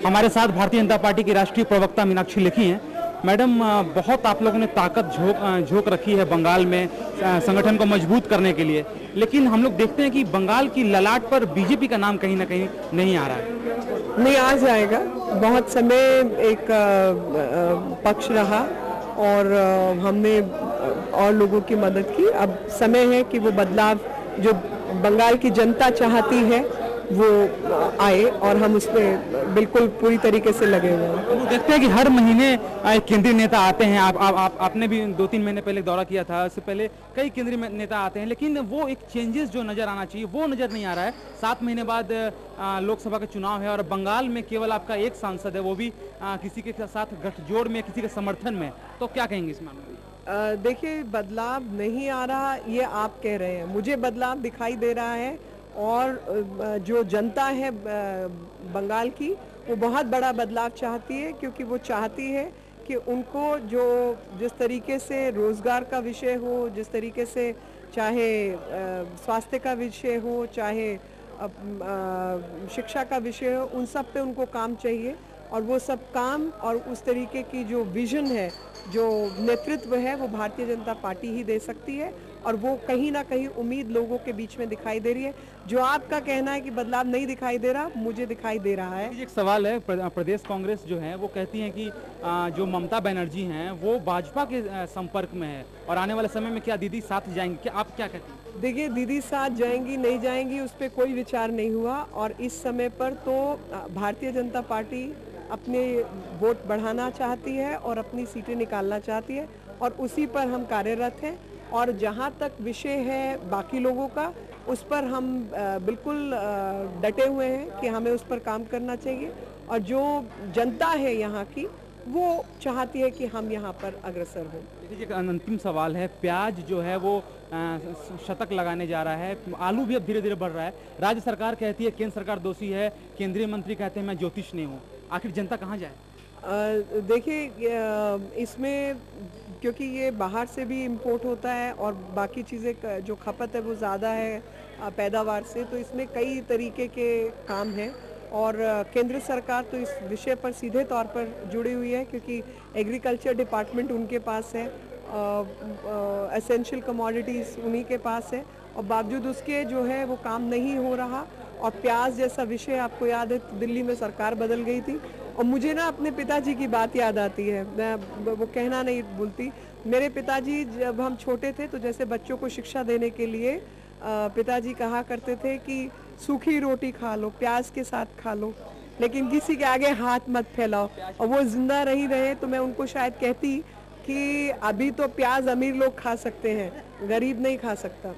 हमारे साथ भारतीय जनता पार्टी की राष्ट्रीय प्रवक्ता मीनाक्षी लेखी हैं। मैडम, बहुत आप लोगों ने ताकत झोंक रखी है बंगाल में संगठन को मजबूत करने के लिए, लेकिन हम लोग देखते हैं कि बंगाल की ललाट पर बीजेपी का नाम कहीं ना कहीं नहीं आ रहा है। नहीं, आ जाएगा। बहुत समय एक पक्ष रहा और हमने और लोगों की मदद की। अब समय है कि वो बदलाव जो बंगाल की जनता चाहती है वो आए और हम उसमें बिल्कुल पूरी तरीके से लगे हुए हैं। वो देखते हैं कि हर महीने एक केंद्रीय नेता आते हैं। आपने भी 2-3 महीने पहले दौरा किया था, उससे पहले कई केंद्रीय नेता आते हैं, लेकिन वो एक चेंजेस जो नजर आना चाहिए वो नजर नहीं आ रहा है। 7 महीने बाद लोकसभा का चुनाव है और बंगाल में केवल आपका एक सांसद है, वो भी किसी के साथ गठजोड़ में, किसी के समर्थन में। तो क्या कहेंगे इस मामले में? देखिए, बदलाव नहीं आ रहा ये आप कह रहे हैं, मुझे बदलाव दिखाई दे रहा है और जो जनता है बंगाल की वो बहुत बड़ा बदलाव चाहती है, क्योंकि वो चाहती है कि उनको जो जिस तरीके से रोजगार का विषय हो, जिस तरीके से चाहे स्वास्थ्य का विषय हो, चाहे शिक्षा का विषय हो, उन सब पे उनको काम चाहिए। और वो सब काम और उस तरीके की जो विजन है, जो नेतृत्व है, वो भारतीय जनता पार्टी ही दे सकती है और वो कहीं ना कहीं उम्मीद लोगों के बीच में दिखाई दे रही है। जो आपका कहना है कि बदलाव नहीं दिखाई दे रहा, मुझे दिखाई दे रहा है। एक सवाल है, प्रदेश कांग्रेस जो है वो कहती है कि जो ममता बनर्जी हैं वो भाजपा के संपर्क में है और आने वाले समय में क्या दीदी साथ जाएंगी, क्या आप क्या कहती हैं? देखिए, दीदी साथ जाएंगी नहीं जाएंगी उस पर कोई विचार नहीं हुआ और इस समय पर तो भारतीय जनता पार्टी अपने वोट बढ़ाना चाहती है और अपनी सीटें निकालना चाहती है और उसी पर हम कार्यरत हैं। और जहां तक विषय है बाकी लोगों का, उस पर हम बिल्कुल डटे हुए हैं कि हमें उस पर काम करना चाहिए और जो जनता है यहाँ की वो चाहती है कि हम यहाँ पर अग्रसर हों। देखिए, एक अंतिम सवाल है, प्याज जो है वो शतक लगाने जा रहा है, आलू भी अब धीरे धीरे बढ़ रहा है। राज्य सरकार कहती है केंद्र सरकार दोषी है, केंद्रीय मंत्री कहते हैं मैं ज्योतिष नहीं हूँ। आखिर जनता कहाँ जाए? देखिए, इसमें क्योंकि ये बाहर से भी इंपोर्ट होता है और बाकी चीज़ें जो खपत है वो ज़्यादा है पैदावार से, तो इसमें कई तरीके के काम हैं और केंद्र सरकार तो इस विषय पर सीधे तौर पर जुड़ी हुई है, क्योंकि एग्रीकल्चर डिपार्टमेंट उनके पास है, एसेंशियल कमोडिटीज़ उन्हीं के पास है और बावजूद उसके जो है वो काम नहीं हो रहा। और प्याज जैसा विषय, आपको याद है दिल्ली में सरकार बदल गई थी और मुझे ना अपने पिताजी की बात याद आती है, मैं वो कहना नहीं भूलती। मेरे पिताजी जब हम छोटे थे तो जैसे बच्चों को शिक्षा देने के लिए पिताजी कहा करते थे कि सूखी रोटी खा लो, प्याज के साथ खा लो, लेकिन किसी के आगे हाथ मत फैलाओ। और वो जिंदा नहीं रहे तो मैं उनको शायद कहती कि अभी तो प्याज अमीर लोग खा सकते हैं, गरीब नहीं खा सकता।